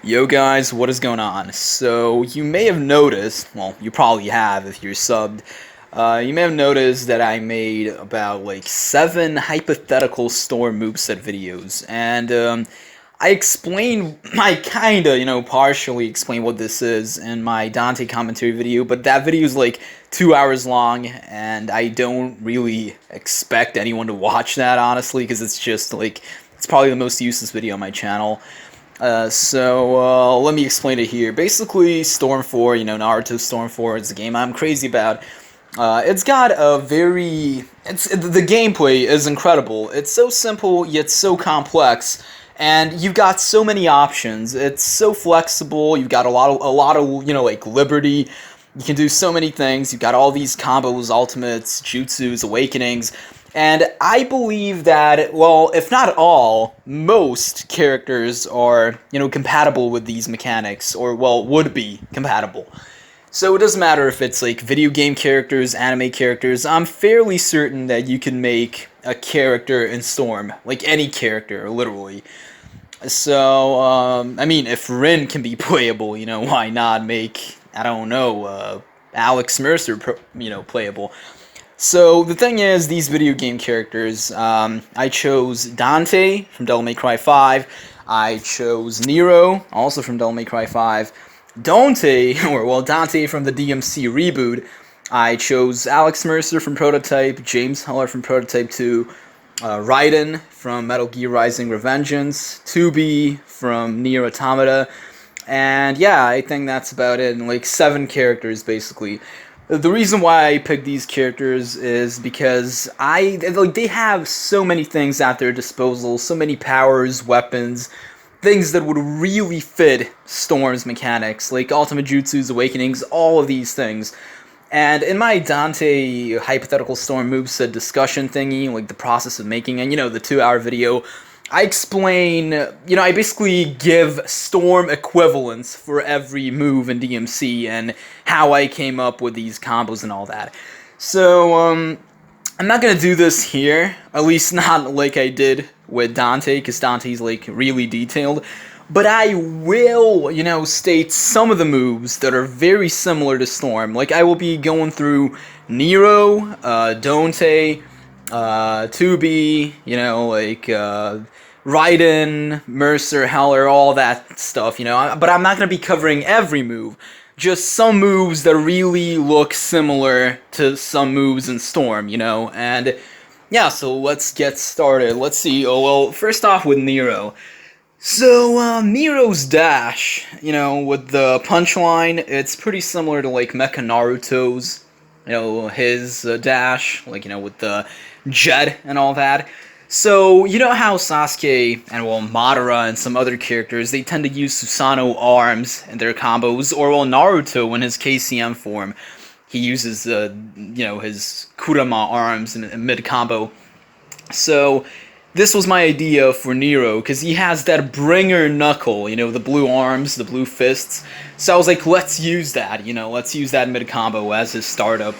Yo guys, what is going on? So, you may have noticed, well, you probably have if you're subbed, you may have noticed that I made about like 7 hypothetical storm moveset videos, and I explained, I kinda, partially explain what this is in my Dante commentary video, but that video is like 2 hours long, and I don't really expect anyone to watch that, honestly, because it's just like, it's probably the most useless video on my channel. Let me explain it here. Basically, Storm 4, Naruto Storm 4 is a game I'm crazy about. It's got a the gameplay is incredible. It's so simple, yet so complex, and you've got so many options. It's so flexible, you've got a lot of, like, liberty. You can do so many things. You've got all these combos, ultimates, jutsus, awakenings. And I believe that, well, if not all, most characters are, compatible with these mechanics, or, well, would be compatible. So it doesn't matter if it's, like, video game characters, anime characters. I'm fairly certain that you can make a character in Storm. Like, any character, literally. So, I mean, if Rin can be playable, why not make, I don't know, Alex Mercer, playable. So, the thing is, these video game characters, I chose Dante from Devil May Cry 5, I chose Nero, also from Devil May Cry 5, Dante from the DMC reboot, I chose Alex Mercer from Prototype, James Heller from Prototype 2, Raiden from Metal Gear Rising Revengeance, 2B from Nier Automata, and yeah, I think that's about it, and like 7 characters, basically. The reason why I picked these characters is because they have so many things at their disposal, so many powers, weapons, things that would really fit Storm's mechanics, like Ultimate Jutsus, Awakenings, all of these things. And in my Dante Hypothetical Storm moveset discussion thingy, like the process of making, and the 2-hour video, I explain, I basically give Storm equivalents for every move in DMC and how I came up with these combos and all that. So, I'm not gonna do this here, at least not like I did with Dante, because Dante's, like, really detailed. But I will, state some of the moves that are very similar to Storm. Like, I will be going through Nero, Dante, 2B, Raiden, Mercer, Heller, all that stuff, but I'm not going to be covering every move, just some moves that really look similar to some moves in Storm, and yeah, so let's get started. Let's see, first off with Nero. So, Nero's dash, with the punchline, it's pretty similar to, like, Mecha Naruto's, his dash, like, with the jet and all that. So, you know how Sasuke and, Madara and some other characters, they tend to use Susanoo arms in their combos, or, Naruto in his KCM form, he uses, his Kurama arms in mid-combo. So, this was my idea for Nero, because he has that bringer knuckle, the blue arms, the blue fists. So I was like, let's use that, let's use that mid-combo as his startup.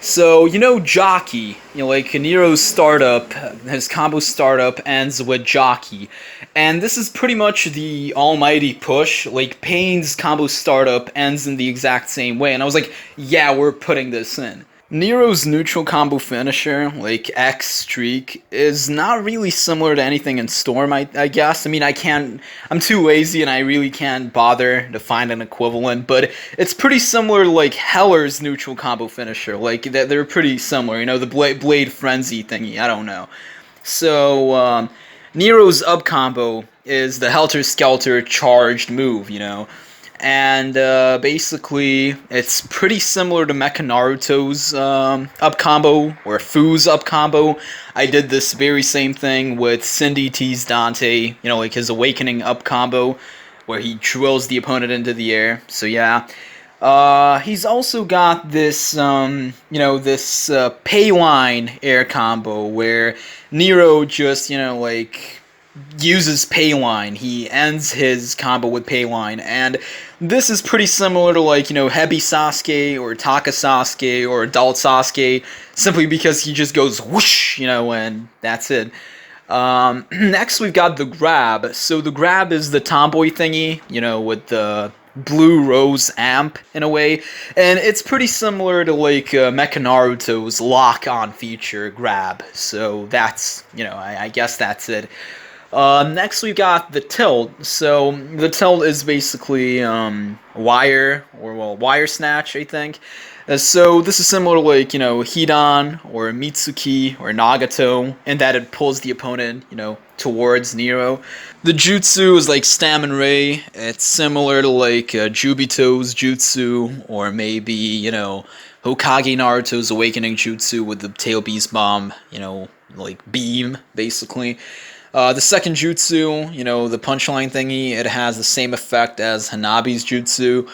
So, Jockey, like Nero's startup, his combo startup ends with Jockey. And this is pretty much the almighty push, like Pain's combo startup ends in the exact same way. And I was like, yeah, we're putting this in. Nero's neutral combo finisher, like X Streak, is not really similar to anything in Storm, I guess. I mean, I'm too lazy and I really can't bother to find an equivalent, but it's pretty similar to, like, Heller's neutral combo finisher. Like, they're pretty similar, the Blade Frenzy thingy, I don't know. So, Nero's up combo is the Helter Skelter charged move, and basically it's pretty similar to Mecha Naruto's up combo, or Fu's up combo. I did this very same thing with Cindy T's Dante, like his awakening up combo, where he drills the opponent into the air. So yeah. He's also got this, this payline air combo, where Nero just, uses payline. He ends his combo with payline, and this is pretty similar to, like, Hebi Sasuke or Taka Sasuke or Adult Sasuke, simply because he just goes whoosh, and that's it. Next, we've got the grab. So the grab is the tomboy thingy, with the blue rose amp in a way, and it's pretty similar to like Mecha Naruto's lock-on feature grab. So that's, I guess that's it. Next, we got the tilt. So the tilt is basically wire snatch, I think. So this is similar to like Hidan or Mitsuki or Nagato, in that it pulls the opponent towards Nero. The jutsu is like Stammen Ray. It's similar to like Jubito's jutsu, or maybe Hokage Naruto's awakening jutsu with the tail beast bomb. Like beam basically. The second jutsu, the punchline thingy, it has the same effect as Hanabi's jutsu.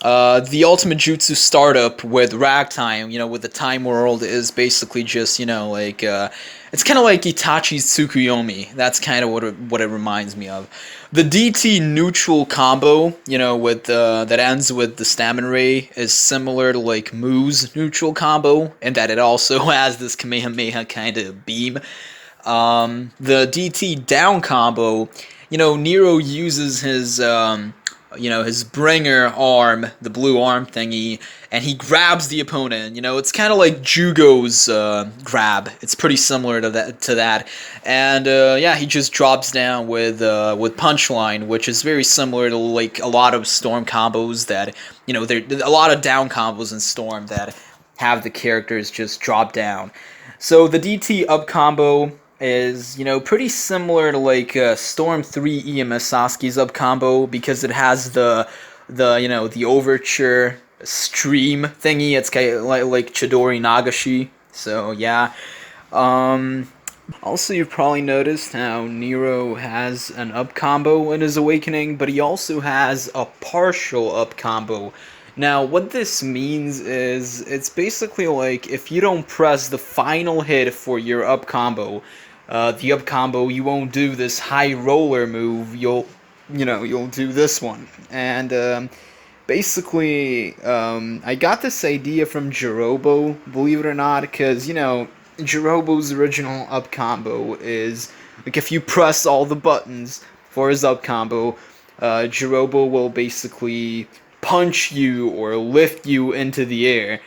The ultimate jutsu startup with ragtime, with the time world, is basically just, it's kind of like Itachi's Tsukuyomi. That's kind of what it reminds me of. The DT neutral combo, with that ends with the Stammen Ray, is similar to like Mu's neutral combo, in that it also has this Kamehameha kind of beam. The DT down combo, Nero uses his bringer arm, the blue arm thingy, and he grabs the opponent. It's kind of like Jugo's grab. It's pretty similar to that. And yeah, he just drops down with punchline, which is very similar to like a lot of Storm combos that there a lot of down combos in Storm that have the characters just drop down. So the DT up combo is, pretty similar to like Storm 3 EMS Sasuke's up combo, because it has the overture stream thingy. It's kind of like Chidori Nagashi. So yeah. Also, you've probably noticed how Nero has an up combo in his awakening, but he also has a partial up combo. Now, what this means is, it's basically like if you don't press the final hit for your up combo, the up combo, you won't do this high roller move. You'll do this one. And basically, I got this idea from Jirobo, believe it or not, because Jirobo's original up combo is like if you press all the buttons for his up combo, Jirobo will basically punch you or lift you into the air.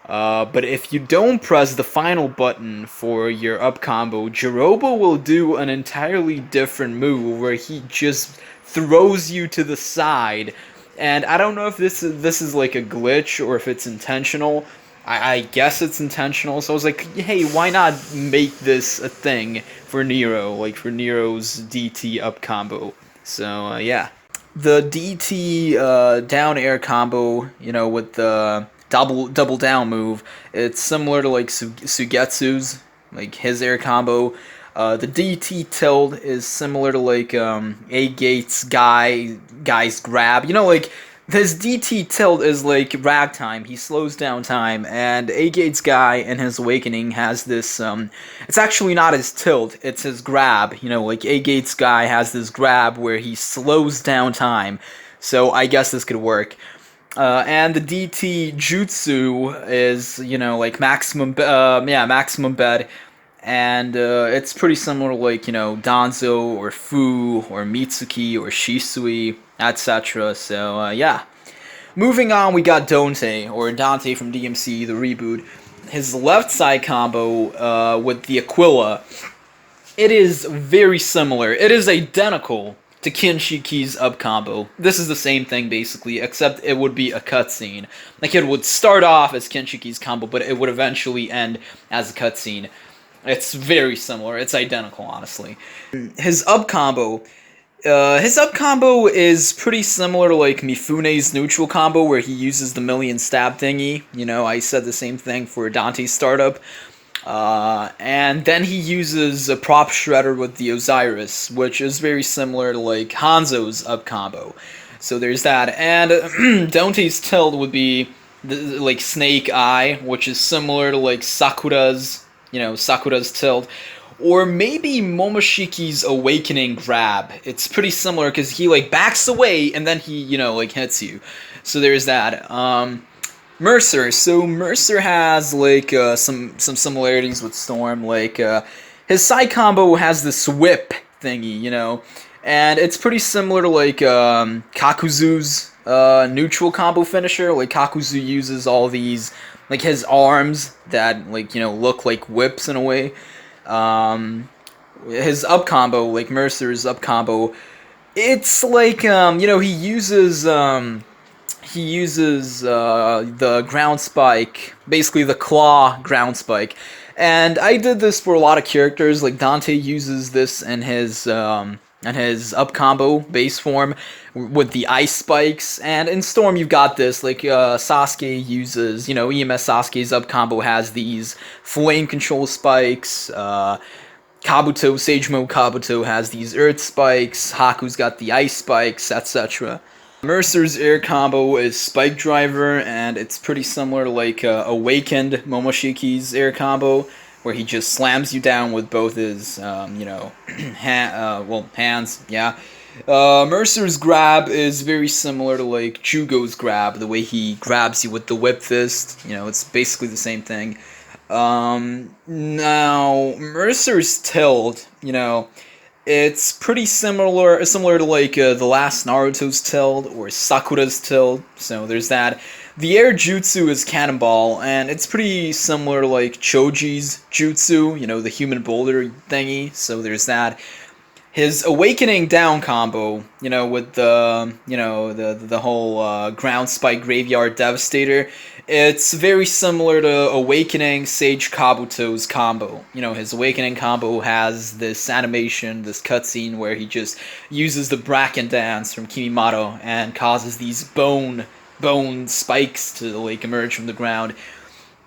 But if you don't press the final button for your up combo, Jirobo will do an entirely different move where he just throws you to the side. And I don't know if this is like a glitch or if it's intentional. I guess it's intentional. So I was like, hey, why not make this a thing for Nero, like for Nero's DT up combo? So yeah. The DT down air combo, with the double down move, it's similar to like Sugetsu's, like his air combo. The DT tilt is similar to like A-Gate's guy's grab. Like his DT tilt is like ragtime. He slows down time, and A-Gate's guy in his awakening has this. It's actually not his tilt; it's his grab. Like A-Gate's guy has this grab where he slows down time. So I guess this could work. And the DT jutsu is, like maximum bed, and it's pretty similar to like Danzo or Fu or Mitsuki or Shisui, etc. So yeah. Moving on, we got Dante from DMC, the reboot. His left side combo with the Aquila. It is very similar. It is identical to Kinshiki's up combo. This is the same thing basically, except it would be a cutscene. Like it would start off as Kinshiki's combo, but it would eventually end as a cutscene. It's very similar. It's identical, honestly. His up combo is pretty similar to like Mifune's neutral combo, where he uses the million stab thingy. I said the same thing for Dante's startup. And then he uses a prop shredder with the Osiris, which is very similar to like Hanzo's up combo. So there's that. And Dante's tilt would be like Snake Eye, which is similar to like Sakura's tilt. Or maybe Momoshiki's awakening grab. It's pretty similar because he like backs away and then he, like hits you. So there's that. Mercer. So Mercer has like some similarities with Storm. Like his side combo has this whip thingy, and it's pretty similar to like Kakuzu's neutral combo finisher. Like Kakuzu uses all these like his arms that like look like whips in a way. Um, his up combo, like Mercer's up combo, it's like he uses the ground spike, basically the claw ground spike. And I did this for a lot of characters. Like Dante uses this in his up combo base form with the ice spikes. And in Storm, you've got this. Like Sasuke uses, EMS Sasuke's up combo has these flame control spikes. Kabuto, Sage Mode Kabuto has these earth spikes. Haku's got the ice spikes, etc. Mercer's air combo is Spike Driver, and it's pretty similar to like Awakened Momoshiki's air combo, where he just slams you down with both his, hands. Yeah. Mercer's grab is very similar to like Jugo's grab, the way he grabs you with the whip fist. It's basically the same thing. Now Mercer's tilt, it's pretty similar to like the last Naruto's tilt or Sakura's tilt. So there's that. The air jutsu is Cannonball, and it's pretty similar to like Choji's jutsu, the human boulder thingy. So there's that. His awakening down combo, with the whole ground spike graveyard devastator, it's very similar to awakening Sage Kabuto's combo. His awakening combo has this animation, this cutscene where he just uses the Bracken dance from Kimimoto and causes these bone spikes to like emerge from the ground.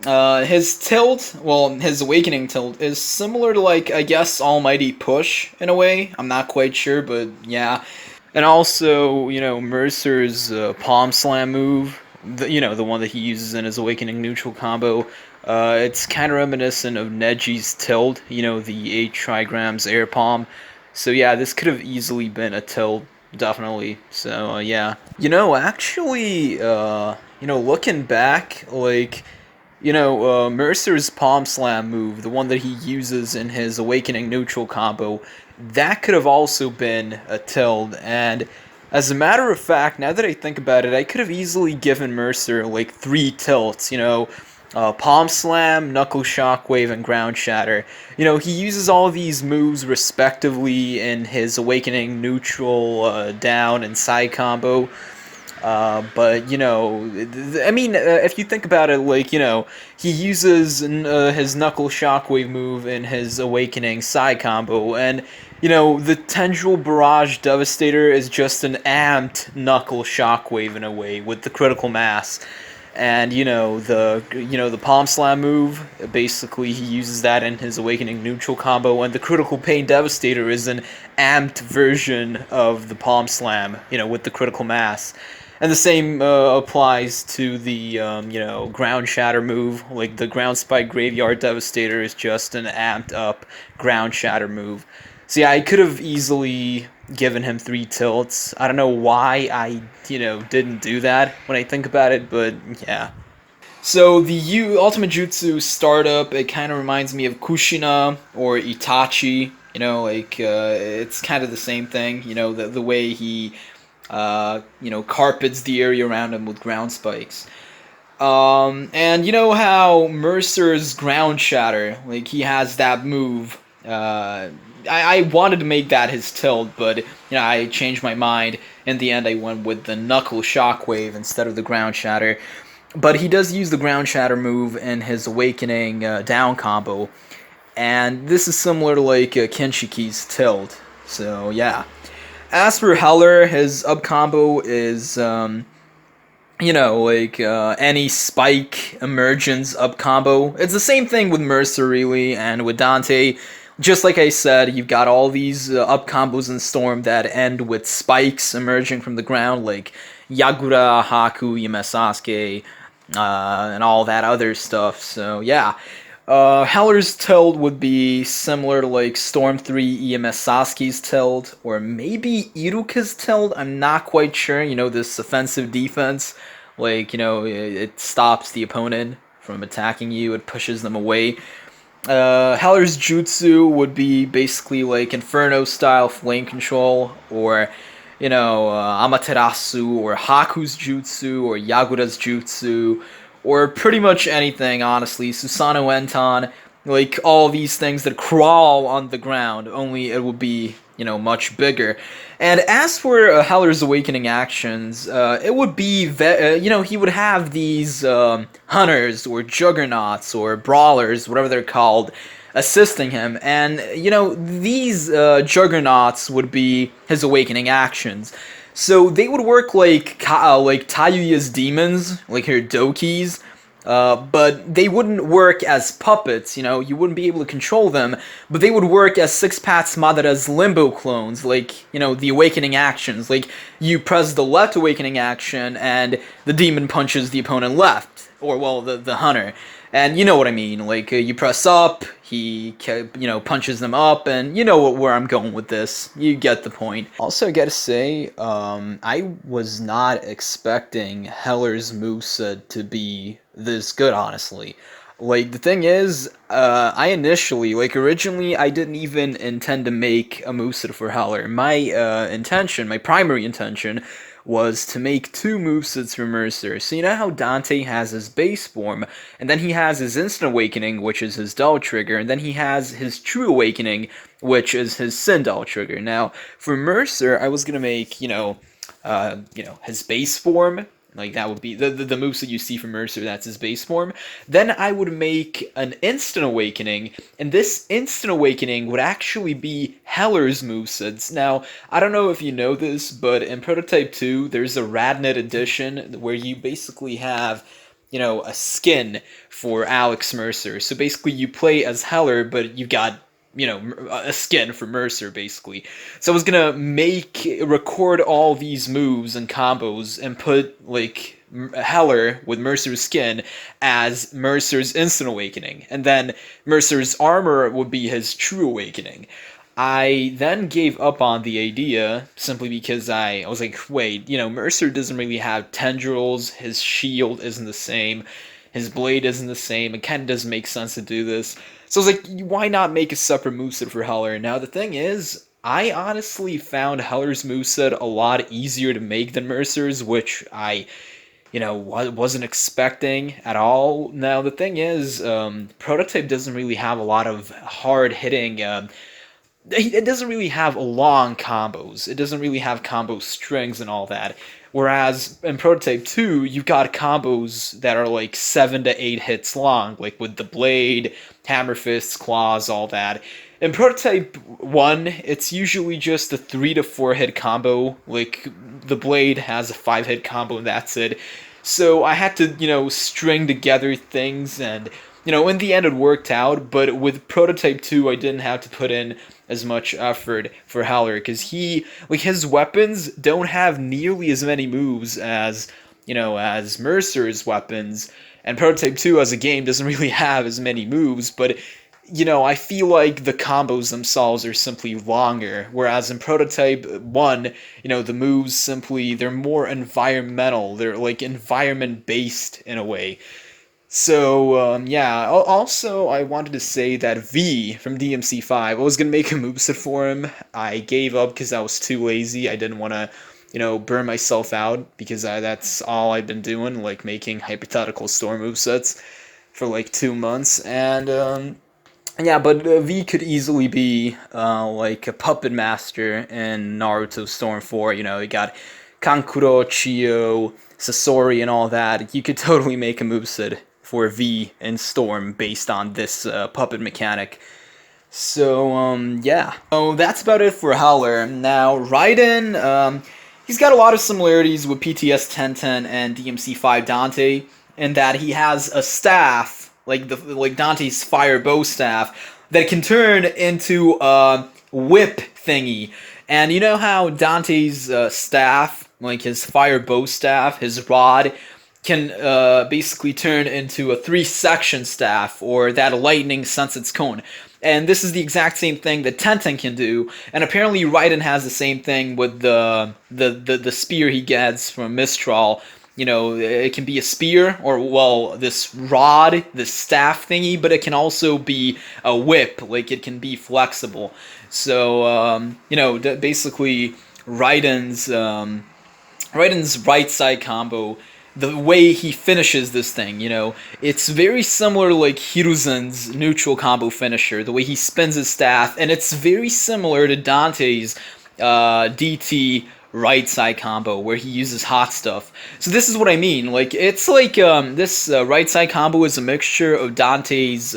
His tilt, his awakening tilt is similar to like I guess Almighty Push in a way. I'm not quite sure, but yeah. And also, Mercer's Palm Slam move, the one that he uses in his awakening neutral combo. It's kind of reminiscent of Neji's tilt, the 8 trigrams air palm. So yeah, this could have easily been a tilt, definitely. So yeah. Actually, looking back, like. Mercer's Palm Slam move, the one that he uses in his Awakening neutral combo, that could have also been a tilt. And as a matter of fact, now that I think about it, I could have easily given Mercer like 3 tilts, Palm Slam, Knuckle Shockwave, and Ground Shatter. He uses all these moves respectively in his Awakening neutral down and side combo. But if you think about it, like he uses his Knuckle Shockwave move in his Awakening side combo, and the Tendril Barrage Devastator is just an amped Knuckle Shockwave in a way with the critical mass, and the Palm Slam move, basically he uses that in his Awakening neutral combo, and the Critical Pain Devastator is an amped version of the Palm Slam, with the critical mass. And the same applies to the, Ground Shatter move. Like, the Ground Spike Graveyard Devastator is just an amped up Ground Shatter move. So yeah, I could have easily given him 3 tilts. I don't know why I, didn't do that when I think about it, but yeah. So the Ultimate Jutsu startup, it kind of reminds me of Kushina or Itachi. It's kind of the same thing. The way he... carpets the area around him with ground spikes. And you know how Mercer's Ground Shatter, like he has that move. I wanted to make that his tilt, but I changed my mind. In the end, I went with the Knuckle Shockwave instead of the Ground Shatter. But he does use the Ground Shatter move in his Awakening down combo, and this is similar to like Kenshiki's tilt. So yeah. As for Heller, his up combo is, any spike emergence up combo. It's the same thing with Mercer, really, and with Dante. Just like I said, you've got all these up combos in Storm that end with spikes emerging from the ground, like Yagura, Haku, Yume Sasuke, and all that other stuff. So, yeah. Heller's tilt would be similar to like Storm 3 EMS Sasuke's tilt, or maybe Iruka's tilt. I'm not quite sure. This offensive defense, like, it stops the opponent from attacking you, it pushes them away. Heller's jutsu would be basically like Inferno style flame control, or Amaterasu, or Haku's jutsu, or Yagura's jutsu, or pretty much anything, honestly. Susanoo Enton, like all these things that crawl on the ground, only it would be, much bigger. And as for Heller's Awakening actions, it would be, he would have these hunters or juggernauts or brawlers, whatever they're called, assisting him. And, these juggernauts would be his awakening actions. So they would work like Tayuya's demons, like her dokis, but they wouldn't work as puppets, you wouldn't be able to control them, but they would work as Six Paths Madara's limbo clones, like, the awakening actions. Like, you press the left awakening action, and the demon punches the opponent left, or, well, the hunter. And you know what I mean, like, you press up, he, punches them up, and you know where I'm going with this. You get the point. Also, I gotta say, I was not expecting Heller's moveset to be this good, honestly. Like, the thing is, I initially, like, originally, I didn't even intend to make a moveset for Heller. My primary intention, was to make two movesets for Mercer. So you know how Dante has his base form, and then he has his Instant Awakening, which is his Dull Trigger, and then he has his True Awakening, which is his Sin Dull Trigger. Now, for Mercer, I was gonna make, his base form, like that would be the moves that you see from Mercer, that's his base form. Then I would make an Instant Awakening, and this Instant Awakening would actually be Heller's movesets. Now, I don't know if you know this, but in Prototype 2, there's a Radnet edition where you basically have, a skin for Alex Mercer. So basically you play as Heller, but you got a skin for Mercer, basically. So I was gonna record all these moves and combos and put, like, Heller with Mercer's skin as Mercer's Instant Awakening. And then Mercer's armor would be his True Awakening. I then gave up on the idea simply because I was like, wait, Mercer doesn't really have tendrils, his shield isn't the same, his blade isn't the same, it kind of doesn't make sense to do this. So I was like, why not make a separate moveset for Heller? Now, the thing is, I honestly found Heller's moveset a lot easier to make than Mercer's, which I, wasn't expecting at all. Now, the thing is, Prototype doesn't really have a lot of hard-hitting, it doesn't really have long combos. It doesn't really have combo strings and all that. Whereas in Prototype 2, you've got combos that are like 7 to 8 hits long, like with the blade, hammer fists, claws, all that. In Prototype 1, it's usually just a 3 to 4 hit combo, like the blade has a 5 hit combo and that's it. So I had to, string together things, and, in the end it worked out, but with Prototype 2, I didn't have to put in as much effort for Heller, because his weapons don't have nearly as many moves as, as Mercer's weapons, and Prototype 2 as a game doesn't really have as many moves, but, I feel like the combos themselves are simply longer, whereas in Prototype 1, the moves simply, they're more environmental, they're like environment-based in a way. So, yeah, also, I wanted to say that V from DMC5, I was going to make a moveset for him. I gave up because I was too lazy. I didn't want to, burn myself out, because that's all I've been doing, like making hypothetical store movesets for like 2 months. And, yeah, but V could easily be, like a puppet master in Naruto Storm 4. You got Kankuro, Chiyo, Sasori, and all that. You could totally make a moveset for V and Storm based on this puppet mechanic. So, yeah. So that's about it for Heller. Now, Raiden, he's got a lot of similarities with PTS 1010 and DMC5 Dante, in that he has a staff, like Dante's fire bow staff, that can turn into a whip thingy. And you know how Dante's staff, like his fire bow staff, his rod, can basically turn into a 3-section staff, or that lightning sense its cone. And this is the exact same thing that Tenten can do, and apparently Raiden has the same thing with the spear he gets from Mistral, you know, it can be a spear or, well, this rod, this staff thingy, but it can also be a whip. Like, it can be flexible. So, you know, basically, Raiden's right side combo, the way he finishes this thing, you know, it's very similar to like Hiruzen's neutral combo finisher, the way he spins his staff, and it's very similar to Dante's DT right side combo where he uses hot stuff. So this is what I mean. Like, it's like this right side combo is a mixture of Dante's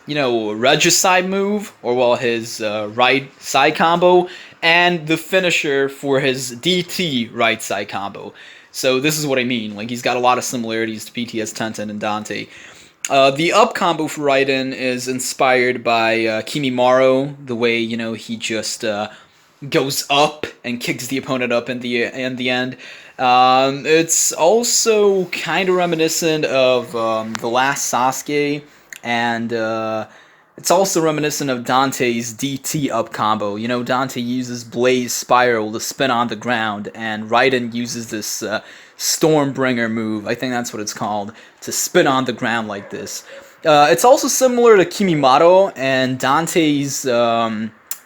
you know, regicide move, or well, his right side combo, and the finisher for his DT right side combo. So this is what I mean. Like, he's got a lot of similarities to BTS Tenten and Dante. The up combo for Raiden is inspired by Kimimaro, the way, you know, he just goes up and kicks the opponent up in the end. It's also kind of reminiscent of the last Sasuke, and it's also reminiscent of Dante's DT up combo. You know, Dante uses Blaze Spiral to spin on the ground, and Raiden uses this Stormbringer move, I think that's what it's called, to spin on the ground like this. It's also similar to Kimimaro and Dante's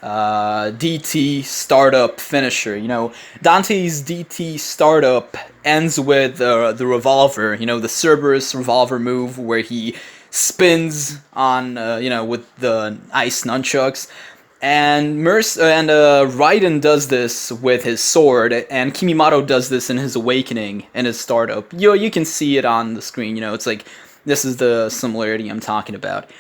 DT startup finisher. You know, Dante's DT startup ends with the revolver, you know, the Cerberus revolver move where he spins on, you know, with the ice nunchucks. And Raiden does this with his sword, and Kimimaro does this in his Awakening and his startup. You can see it on the screen, you know, it's like, this is the similarity I'm talking about.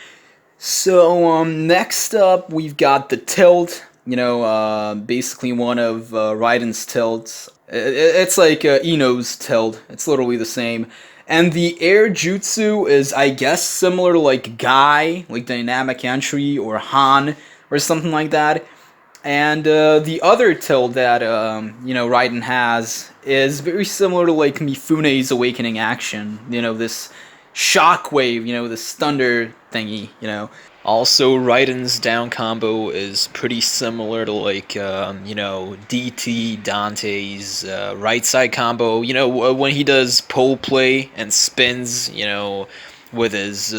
So, next up, we've got the tilt, you know, basically one of Raiden's tilts. It's like Ino's tilt, it's literally the same. And the air jutsu is, I guess, similar to like Guy, like Dynamic Entry, or Han, or something like that. And the other tilt that, you know, Raiden has is very similar to like Mifune's Awakening action. You know, this shockwave, you know, this thunder thingy, you know. Also, Raiden's down combo is pretty similar to, like, you know, DT Dante's right side combo. You know, when he does pole play and spins, you know, with his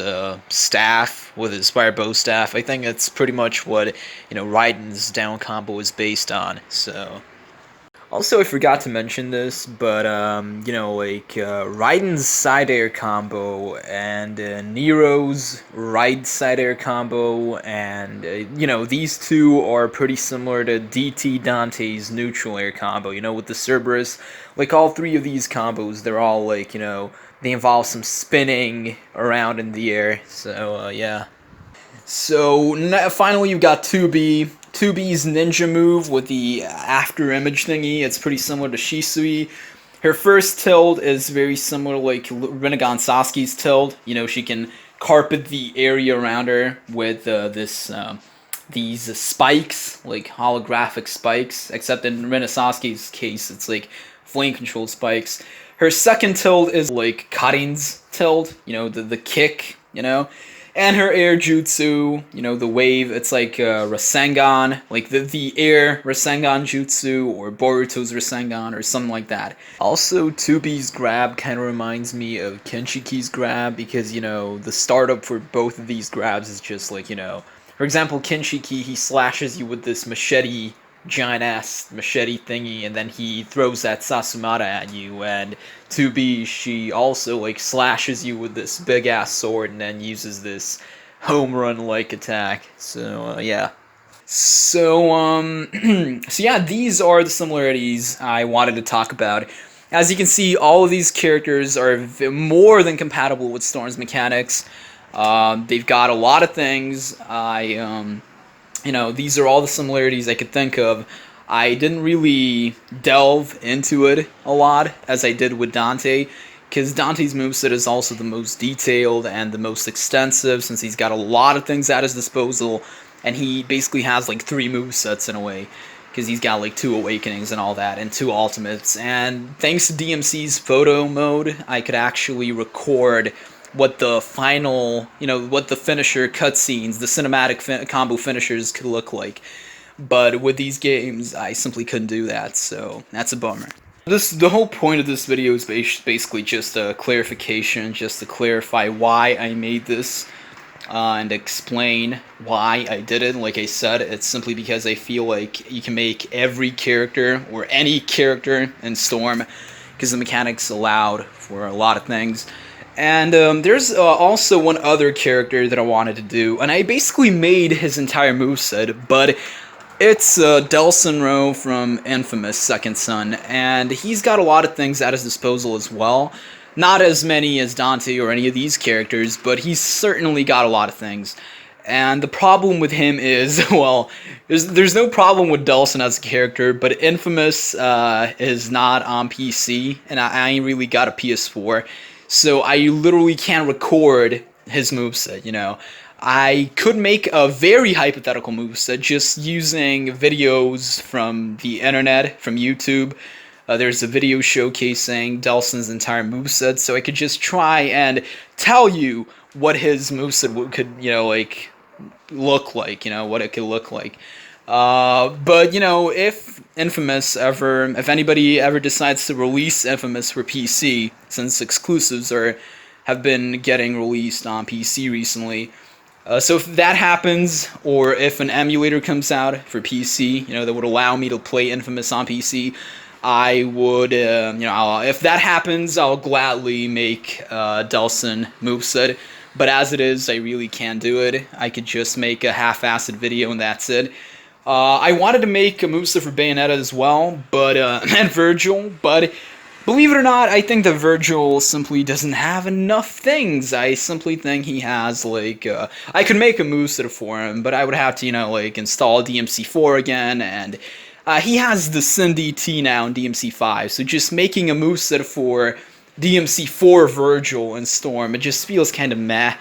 staff, with his fire bow staff. I think that's pretty much what, you know, Raiden's down combo is based on, so... Also, I forgot to mention this, but, you know, like, Raiden's side air combo and Nero's right side air combo, and, you know, these two are pretty similar to DT Dante's neutral air combo, you know, with the Cerberus. Like, all three of these combos, they're all, like, you know, they involve some spinning around in the air, so, yeah. So, finally, you've got 2B. 2B's ninja move with the after image thingy. It's pretty similar to Shisui. Her first tilt is very similar to like Rinnegan Sasuke's tilt. You know, she can carpet the area around her with these spikes, like holographic spikes, except in Rinne Sasuke's case, it's like flame controlled spikes. Her second tilt is like Karin's tilt, you know, the kick, you know. And her air jutsu, you know, the wave, it's like Rasengan, like the air Rasengan jutsu, or Boruto's Rasengan, or something like that. Also, 2B's grab kind of reminds me of Kenshiki's grab, because, you know, the startup for both of these grabs is just like, you know, for example, Kenshiki, he slashes you with this machete, giant-ass machete thingy, and then he throws that Sasumata at you, and 2B, she also, like, slashes you with this big-ass sword, and then uses this home run-like attack, so, yeah. So, so yeah, these are the similarities I wanted to talk about. As you can see, all of these characters are more than compatible with Storm's mechanics. They've got a lot of things. You know, these are all the similarities I could think of. I didn't really delve into it a lot, as I did with Dante, because Dante's moveset is also the most detailed and the most extensive, since he's got a lot of things at his disposal, and he basically has like 3 movesets in a way, because he's got like 2 Awakenings and all that, and 2 Ultimates, and thanks to DMC's photo mode, I could actually record what the final, you know, what the finisher cutscenes, the cinematic combo finishers could look like. But with these games, I simply couldn't do that, so that's a bummer. The whole point of this video is basically just a clarification, just to clarify why I made this, and explain why I did it. Like I said, it's simply because I feel like you can make every character, or any character in Storm, because the mechanics allowed for a lot of things. And there's also one other character that I wanted to do, and I basically made his entire moveset, but it's Delsin Rowe from Infamous Second Son, and he's got a lot of things at his disposal as well. Not as many as Dante or any of these characters, but he's certainly got a lot of things. And the problem with him is, well, there's no problem with Delsin as a character, but Infamous is not on PC, and I ain't really got a PS4, so I literally can't record his moveset, you know. I could make a very hypothetical moveset just using videos from the internet, from YouTube. There's a video showcasing Delsin's entire moveset, so I could just try and tell you what his moveset could, you know, like, look like, you know, what it could look like. But, you know, if anybody ever decides to release Infamous for PC, since exclusives have been getting released on PC recently, so if that happens, or if an emulator comes out for PC, you know, that would allow me to play Infamous on PC, I would, you know, if that happens, I'll gladly make Delsin moveset. But as it is, I really can't do it. I could just make a half-assed video and that's it. I wanted to make a moveset for Bayonetta as well, but and Virgil, but believe it or not, I think that Virgil simply doesn't have enough things. I simply think he has, like, I could make a moveset for him, but I would have to, you know, like, install DMC4 again, and he has the SynDT now in DMC5, so just making a moveset for DMC4 Virgil and Storm, it just feels kind of meh.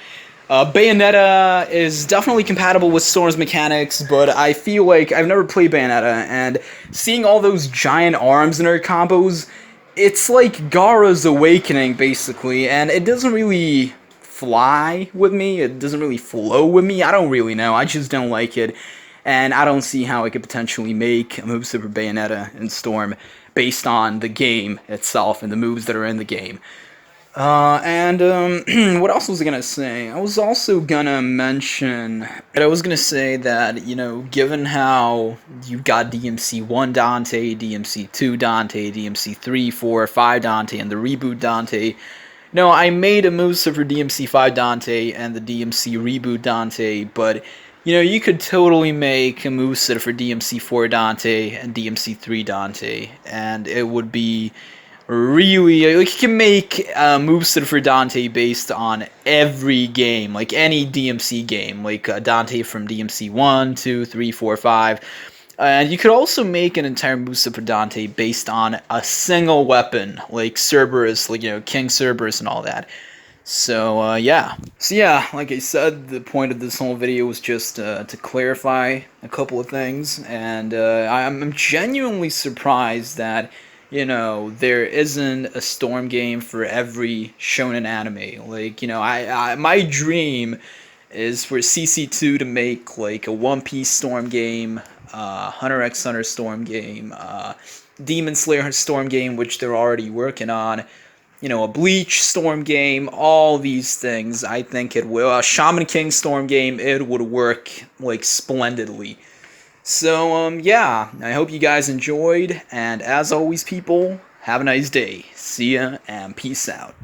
Bayonetta is definitely compatible with Storm's mechanics, but I feel like I've never played Bayonetta, and seeing all those giant arms in her combos, it's like Gaara's Awakening, basically, and it doesn't really fly with me, it doesn't really flow with me, I don't really know, I just don't like it, and I don't see how I could potentially make a moveset for Bayonetta and Storm based on the game itself and the moves that are in the game. What else was I gonna say? I was also gonna mention that I was gonna say that, you know, given how you've got DMC1 Dante, DMC2 Dante, DMC3, 4, 5 Dante, and the reboot Dante, no, I made a moveset for DMC5 Dante and the DMC reboot Dante, but, you know, you could totally make a moveset for DMC4 Dante and DMC3 Dante, and it would be really, like, you can make a moveset for Dante based on every game, like any DMC game, like Dante from DMC 1, 2, 3, 4, 5. And you could also make an entire moveset for Dante based on a single weapon, like Cerberus, like, you know, King Cerberus and all that. So, yeah. So, yeah, like I said, the point of this whole video was just to clarify a couple of things, and I'm genuinely surprised that, you know, there isn't a Storm game for every shonen anime. Like, you know, my dream is for CC2 to make, like, a One Piece Storm game, Hunter x Hunter Storm game, Demon Slayer Storm game, which they're already working on, you know, a Bleach Storm game, all these things. I think it will. A Shaman King Storm game, it would work, like, splendidly. So, yeah, I hope you guys enjoyed, and as always, people, have a nice day. See ya, and peace out.